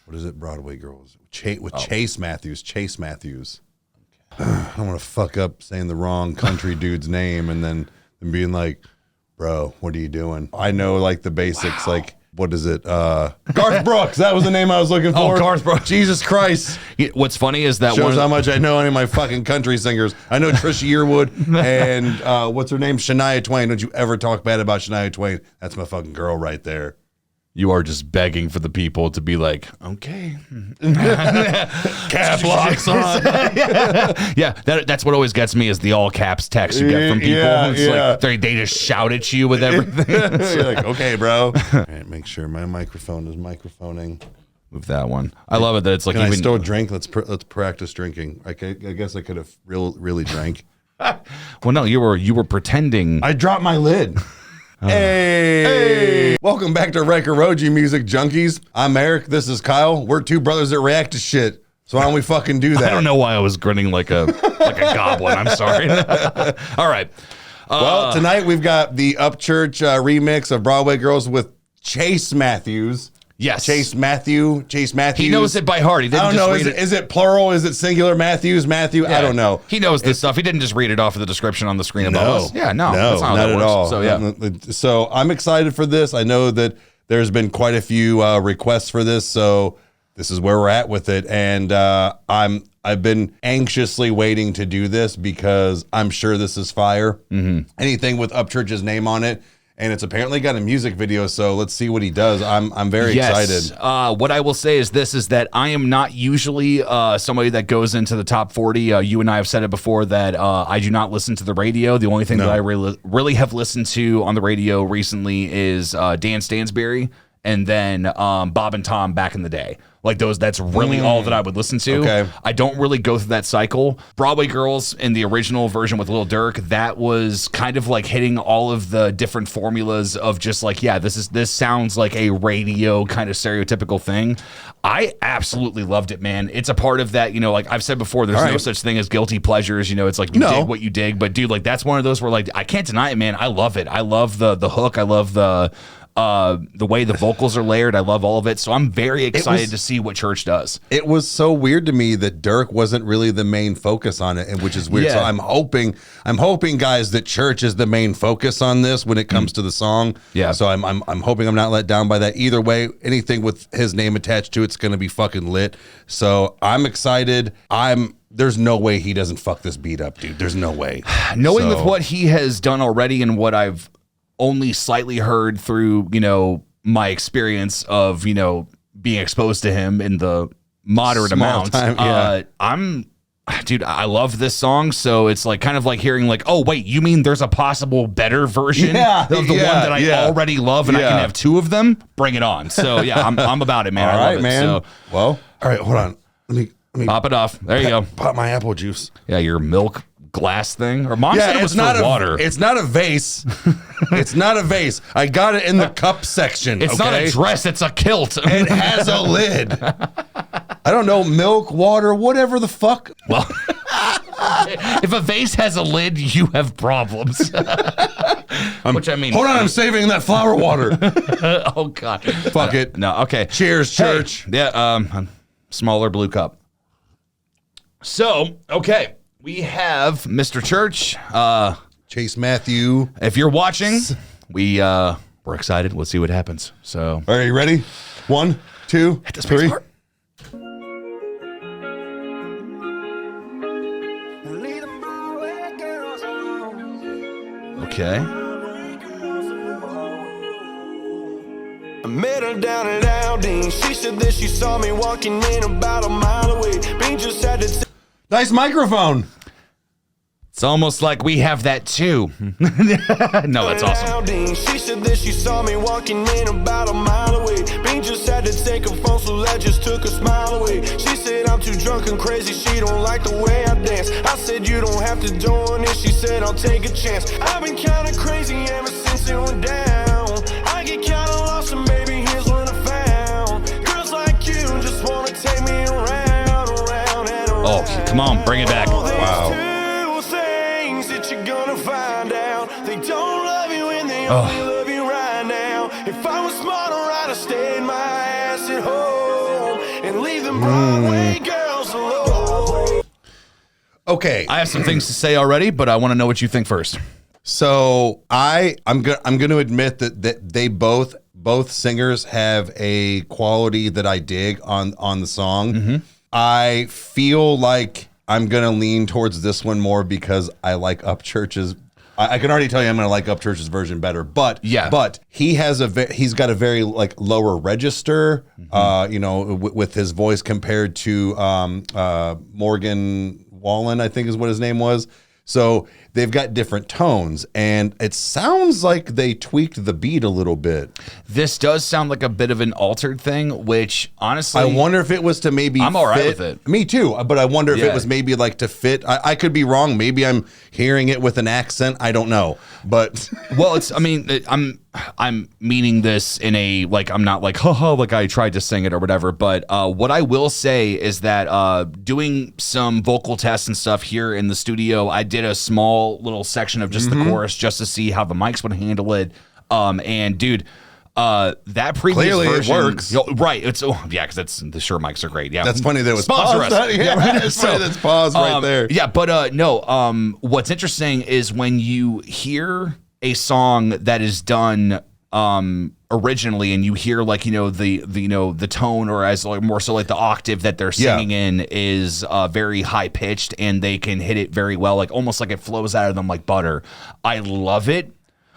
What is it? Broadway Girls. Chase Matthews. Chase Matthews. I don't want to fuck up saying the wrong country dude's name and then being like, bro, what are you doing? I know like the basics, like, what is it? Garth Brooks. That was the name I was looking for. Oh, Garth Brooks. Jesus Christ. What's funny is that shows how much I know any of my fucking country singers. I know Trisha Yearwood and what's her name? Shania Twain. Don't you ever talk bad about Shania Twain. That's my fucking girl right there. You are just begging for the people to be like, okay. Cap locks on. Yeah, that's what always gets me is the all caps text you get from people. Like they just shout at you with everything. You're like, okay, bro. All right, make sure my microphone is microphoning. Move that one. I love it that it's like. Can I still drink? Let's practice drinking. I guess I could have really drank. Well, no, you were pretending. I dropped my lid. Hey. Welcome back to Rykerroad, you music junkies. I'm Eric. This is Kyle. We're two brothers that react to shit. So why don't we fucking do that? I don't know why I was grinning like a goblin. I'm sorry. All right. Well, tonight we've got the Upchurch remix of Broadway Girls with Chase Matthews. Yes. Chase Matthews. He knows it by heart. He didn't just read it. Is it plural? Is it singular? Matthew? Yeah. I don't know. He knows this stuff. He didn't just read it off of the description on the screen above us. Yeah, no, that's not at all. So, yeah. So I'm excited for this. I know that there's been quite a few requests for this, so this is where we're at with it. And I've been anxiously waiting to do this because I'm sure this is fire. Mm-hmm. Anything with Upchurch's name on it. And it's apparently got a music video, so let's see what he does. I'm very excited. What I will say is this, is that I am not usually somebody that goes into the top 40. You and I have said it before that I do not listen to the radio. The only thing that I really have listened to on the radio recently is Dan Stansberry and then Bob and Tom back in the day. Like that's really all that I would listen to. Okay. I don't really go through that cycle. Broadway Girls in the original version with Lil Durk, that was kind of like hitting all of the different formulas of just like, yeah, this sounds like a radio kind of stereotypical thing. I absolutely loved it, man. It's a part of that, like I've said before, there's no such thing as guilty pleasures. It's like you dig what you dig. But dude, like that's one of those where like I can't deny it, man. I love it. I love the hook. I love the way the vocals are layered. I love all of it. So I'm very excited to see what Church does. It was so weird to me that Dirk wasn't really the main focus on it, and which is weird. Yeah. So I'm hoping, guys, that Church is the main focus on this when it comes to the song. Yeah. So I'm hoping I'm not let down by that. Either way, anything with his name attached to it's gonna be fucking lit. So I'm excited. There's no way he doesn't fuck this beat up, dude. There's no way. Knowing with what he has done already and what I've only slightly heard through, my experience of, being exposed to him in the moderate amount. Dude, I love this song. So it's like kind of like hearing like, oh, wait, you mean there's a possible better version of the one that I already love and I can have two of them? Bring it on. So yeah, I'm about it, man. All I love right, it. man. So, well, all right, hold on. Let me pop it off. There you go. Pop my apple juice. Yeah, your milk glass thing. Or mom said it was for water. It's not a vase. It's not a vase. I got it in the cup section. It's not a dress. It's a kilt. It has a lid. I don't know, milk, water, whatever the fuck. Well, if a vase has a lid, you have problems. Which I mean, hold on, I'm saving that flower water. Oh God, fuck it. No, okay. Cheers, Church. Hey, yeah, smaller blue cup. So, okay. We have Mr. Church, Chase Matthew. If you're watching, we're excited. Let's see what happens. So, are you ready? 1, 2, 3. Okay. I met her down at Aldine. She said that she saw me walking in about a mile away. Bean just had to. Nice microphone. It's almost like we have that too. No, that's awesome. She said that she saw me walking in about a mile away. Bean just had to take a phone, so that just took a smile away. She said I'm too drunk and crazy, she don't like the way I dance. I said you don't have to do it. She said I'll take a chance. I've been kinda crazy ever since it went down. I get kinda lost and baby, here's what I found. Girls like you just wanna take me around, around and around. Oh, come on, bring it back. Wow. You're gonna find out they don't love you and they only love you right now. If I was smarter, I'd have stayed my ass at home and leave them Broadway girls alone. Okay. I have some things to say already, but I want to know what you think first. So I'm going to admit that they both singers have a quality that I dig on the song. Mm-hmm. I feel like I'm going to lean towards this one more because I like Upchurch's. I can already tell you I'm going to like Upchurch's version better, but he's got a very like lower register, with his voice compared to Morgan Wallen, I think is what his name was. So they've got different tones, and it sounds like they tweaked the beat a little bit. This does sound like a bit of an altered thing, which honestly, I wonder if it was to maybe I'm all right fit. with it. Me too, but I wonder if it was maybe like to fit. I could be wrong. Maybe I'm hearing it with an accent. I don't know, but well, I'm meaning this in a, like, I'm not like, haha, like I tried to sing it or whatever. But what I will say is that doing some vocal tests and stuff here in the studio, I did a small little section of just the chorus just to see how the mics would handle it. And dude, that previous clearly version, it works. Right. Because the Shure mics are great. Yeah. That's funny that it was Sponsor paused. us. It's funny that's paused right there. Yeah. But no, what's interesting is when you hear a song that is done originally, and you hear like the tone, or as like more so like the octave that they're singing in is very high pitched, and they can hit it very well, like almost like it flows out of them like butter. I love it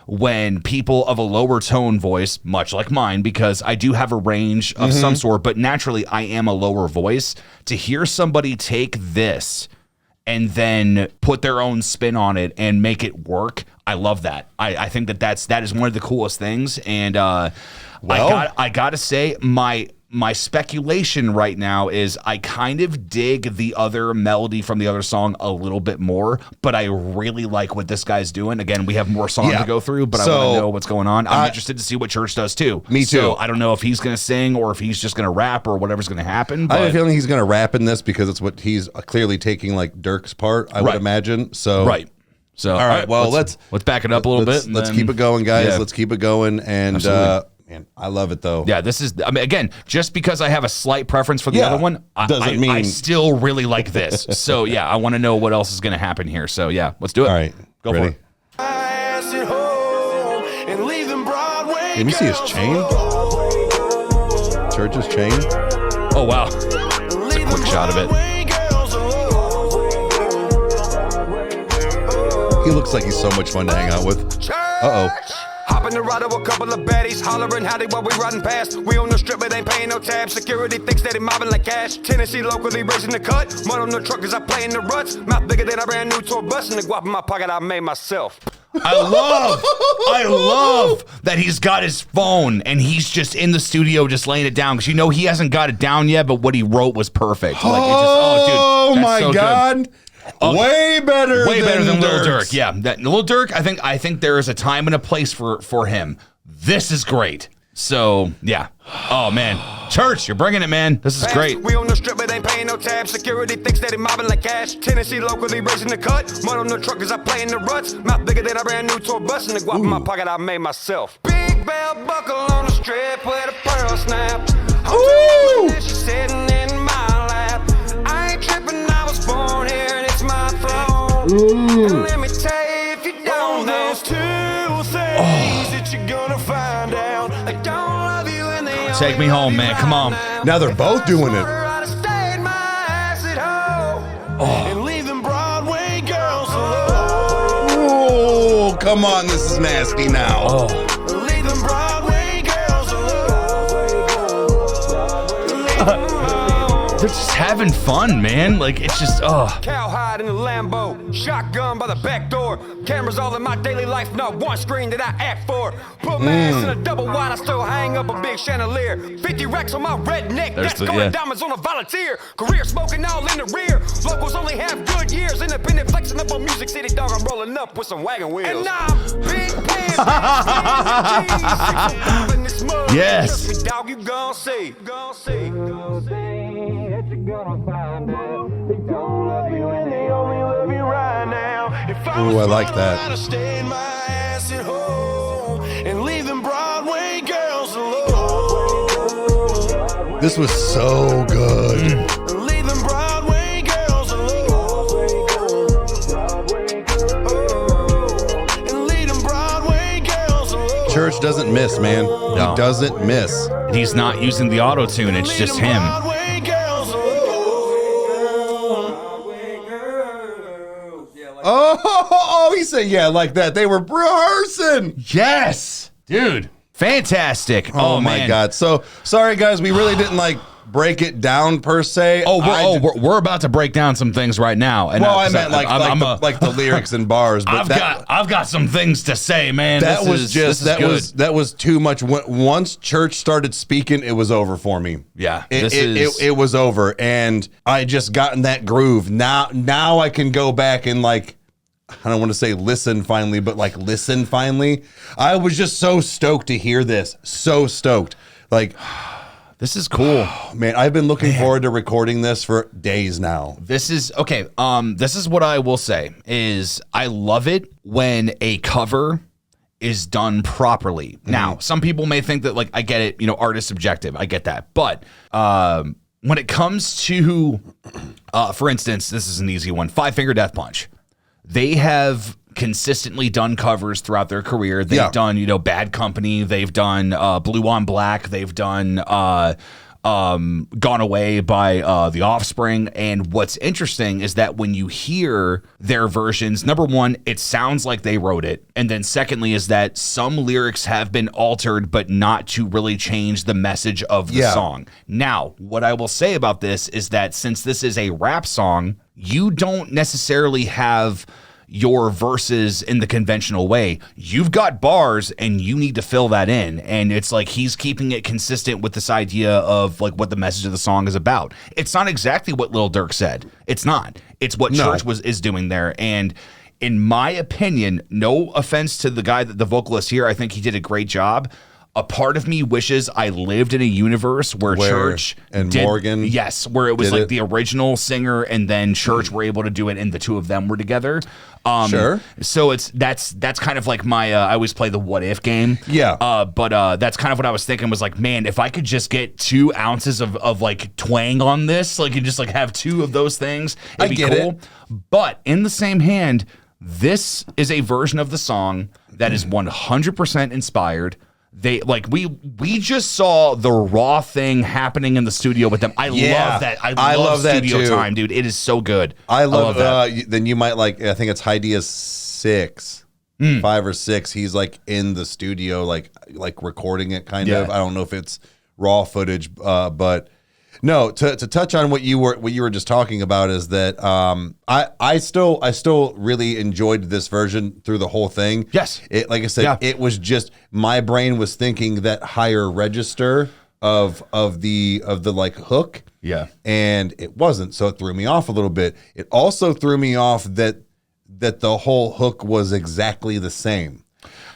when people of a lower tone voice, much like mine, because I do have a range of some sort, but naturally I am a lower voice, to hear somebody take this and then put their own spin on it and make it work. I love that. I think that is one of the coolest things. And I gotta say, my speculation right now is I kind of dig the other melody from the other song a little bit more, but I really like what this guy's doing. Again, we have more songs to go through, but I want to know what's going on. I'm interested to see what Church does too. Me too. So I don't know if he's going to sing or if he's just going to rap or whatever's going to happen. But I have a feeling he's going to rap in this because it's what he's clearly taking like Dirk's part, I would imagine. So So all right, well let's back it up a little bit. Let's keep it going, guys. Yeah. Let's keep it going. And man, I love it though. Yeah, this is, I mean, again, just because I have a slight preference for the other one, doesn't mean I still really like this. So yeah, I want to know what else is going to happen here. So yeah, let's do it. All right, go ready? for it. Let me see his chain. Church's chain. Oh wow, it's a quick shot of it. He looks like he's so much fun to hang out with. Uh-oh. Hop in the ride of a couple of baddies, hollering howdy while we riding past. We on the strip, but ain't paying no tab. Security thinks that he mobbing like cash. Tennessee locally raising the cut. Mud on the truck as I play in the ruts. Mouth bigger than a brand new tour bus, and the guap in my pocket I made myself. I love that he's got his phone and he's just in the studio just laying it down, because he hasn't got it down yet, but what he wrote was perfect. Like, oh dude, my God. Good. Way better than Lil Durk. Yeah, that Lil Durk. I think there is a time and a place for him. This is great. So yeah. Oh man, Church, you're bringing it, man. This is great. We on the strip, but ain't paying no tab. Security thinks that he mobbing like cash. Tennessee locally raising the cut. Mud on the truck as I play in the ruts. Mouth bigger than a brand new tour bus, and the guap in my pocket I made myself. Big bell buckle on the strip with a pearl snap. Ooh. She's sitting in my lap. I ain't tripping, I was born here. And let me tell you, if you don't, there's two things that you're gonna find out. I don't love you and they Take me home, man. Come on. Now they're both doing it. And leave them Broadway girls alone. Oh, come on, this is nasty now. Leave them Broadway girls alone. They're just having fun, man. Like, it's just, Cowhide in the Lambo, shotgun by the back door. Cameras all in my daily life, not one screen that I act for. Put my ass in a double wide, I still hang up a big chandelier. 50 racks on my red neck, that's going diamonds on a volunteer. Career smoking all in the rear. Locals only have good years. Independent flexing up on Music City, dog. I'm rolling up with some wagon wheels. And I'm big pants. yes. Trust me, dog, you gon' see. Ooh, I like that. And leave them Broadway girls alone. This was so good. Leave them Broadway girls alone. And leave them Broadway girls alone. Church doesn't miss, man. No. He doesn't miss. And he's not using the auto-tune. It's just him. Broadway girls alone. Oh, he said, yeah, like that. They were rehearsing. Yes, dude. Fantastic. Oh, my man. God. So, sorry, guys. We really didn't, like, break it down, per se. We're about to break down some things right now. And Well, I meant, like the lyrics and bars. But I've got some things to say, man. that was too much. Once Church started speaking, it was over for me. Yeah, it was over, and I just got in that groove. Now I can go back and, like, I don't want to say listen finally, but like listen finally. I was just so stoked to hear this. So stoked. Like, this is cool. Man, I've been looking forward to recording this for days now. This is okay. This is what I will say is I love it when a cover is done properly. Now, some people may think that, like, I get it, art is subjective. I get that. But when it comes to, for instance, this is an easy one, Five Finger Death Punch. They have consistently done covers throughout their career. They've done, Bad Company. They've done Blue on Black. They've done Gone Away by The Offspring. And what's interesting is that when you hear their versions, number one, it sounds like they wrote it. And then secondly is that some lyrics have been altered, but not to really change the message of the song. Now, what I will say about this is that since this is a rap song, you don't necessarily have your verses in the conventional way. You've got bars and you need to fill that in. And it's like he's keeping it consistent with this idea of like what the message of the song is about. It's not exactly what Lil Durk said. It's not. It's what Church is doing there. And in my opinion, no offense to the guy, the vocalist here, I think he did a great job. A part of me wishes I lived in a universe where Church and Morgan, where it was like the original singer and then Church were able to do it and the two of them were together. Sure. So that's kind of like my I always play the what if game. Yeah. But that's kind of what I was thinking was like, man, if I could just get 2 ounces of like twang on this, like and just like have 2 of those things, it'd be cool. But in the same hand, this is a version of the song that is 100% inspired. They like we just saw the raw thing happening in the studio with them. I love that. I love studio that time, dude. It is so good. I love that. Then you might like. I think it's Heidia's 6, 5 or 6. He's like in the studio, like recording it, kind of. I don't know if it's raw footage, but no. To touch on what you were just talking about is that I still really enjoyed this version through the whole thing. Yes, like I said, it was just my brain was thinking that higher register of the like hook. Yeah, and it wasn't, so it threw me off a little bit. It also threw me off that the whole hook was exactly the same.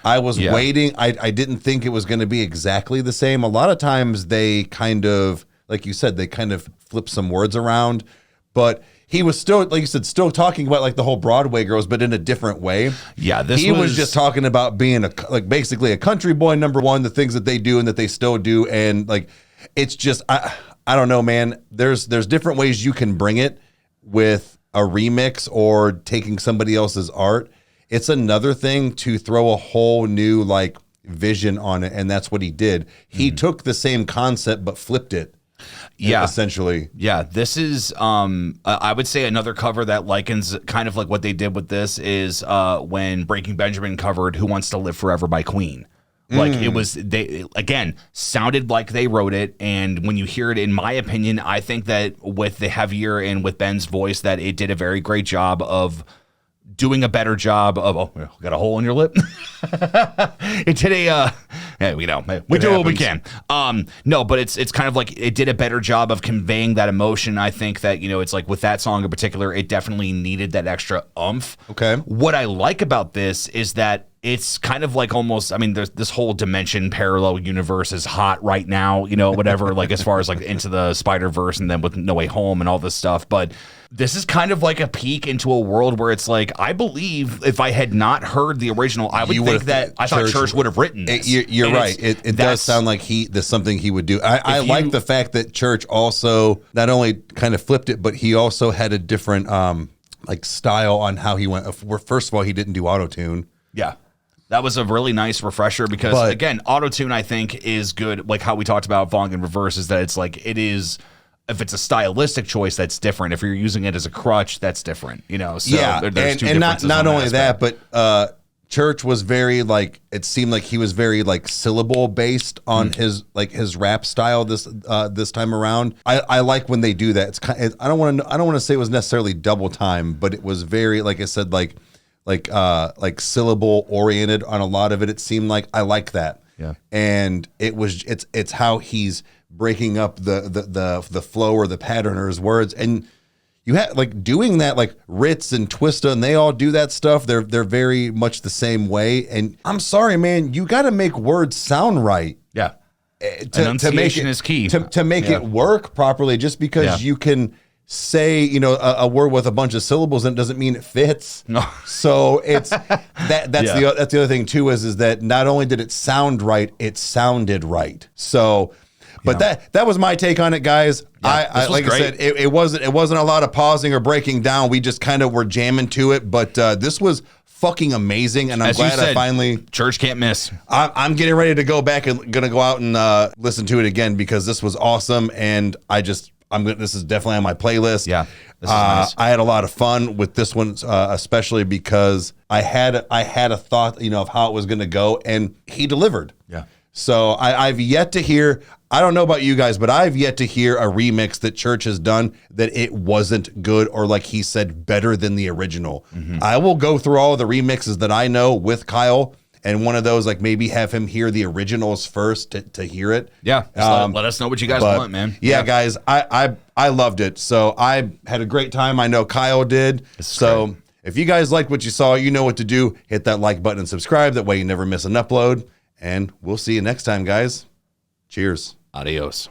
I was waiting. I didn't think it was going to be exactly the same. A lot of times they kind of, like you said, they kind of flip some words around, but he was still, like you said, still talking about like the whole Broadway girls, but in a different way. Yeah, he was just talking about being basically a country boy, number one, the things that they do and that they still do, and like it's just I don't know, man. There's different ways you can bring it with a remix or taking somebody else's art. It's another thing to throw a whole new like vision on it, and that's what he did. He took the same concept but flipped it. Yeah, essentially. Yeah, this is I would say another cover that likens kind of like what they did with this is when Breaking Benjamin covered Who Wants to Live Forever by Queen. Like it was, they again sounded like they wrote it, and when you hear it, in my opinion, I think that with the heavier and with Ben's voice, that it did a very great job of doing a better job of got a hole in your lip. It did we do what we can. No, but it's kind of like it did a better job of conveying that emotion. I think that, it's like with that song in particular, it definitely needed that extra oomph. Okay. What I like about this is that it's kind of like almost, I mean, there's this whole dimension parallel universe is hot right now, you know, whatever, like as far as like Into the Spider-Verse and then with No Way Home and all this stuff. But this is kind of like a peek into a world where it's like, I believe if I had not heard the original, I would think that I thought Church would have written this. You're right. It does sound like there's something he would do. I like the fact that Church also not only kind of flipped it, but he also had a different like style on how he went. First of all, he didn't do auto-tune. Yeah. That was a really nice refresher because, again, auto-tune, I think, is good. Like how we talked about Volume in Reverse is that it's like, it is, if it's a stylistic choice, that's different. If you're using it as a crutch, that's different, you know? So yeah, there's two and differences not only aspect. that, but Church was very like, it seemed like he was very like syllable based on his rap style this time around. I like when they do that. It's kind of, I don't want to say it was necessarily double time, but it was very, like I said, like syllable oriented on a lot of it. It seemed like I like that. Yeah. And it's how he's breaking up the flow or the pattern or his words. And you have like doing that, like Ritz and Twista, and they all do that stuff. They're very much the same way. And I'm sorry, man, you got to make words sound right. Yeah. Enunciation is key. To make it work properly, just because you can say, you know, a word with a bunch of syllables and it doesn't mean it fits. No. So it's that's the other thing too is that not only did it sound right, it sounded right. So but that was my take on it, guys. I like great. I said, it wasn't a lot of pausing or breaking down. We just kind of were jamming to it, but this was fucking amazing, and I'm glad I finally. Church can't miss. I'm getting ready to go back and gonna go out and listen to it again because this was awesome, and this is definitely on my playlist. Yeah, this is nice. I had a lot of fun with this one, especially because I had a thought, you know, of how it was gonna go, and he delivered. Yeah. So I've yet to hear. I don't know about you guys, but I've yet to hear a remix that Church has done that it wasn't good or, like he said, better than the original. Mm-hmm. I will go through all the remixes that I know with Kyle, and one of those, like maybe have him hear the originals first to hear it. Yeah, let us know what you guys want, man. Yeah, guys, I loved it. So I had a great time. I know Kyle did. So great. If you guys liked what you saw, you know what to do. Hit that like button and subscribe. That way you never miss an upload. And we'll see you next time, guys. Cheers. Adios.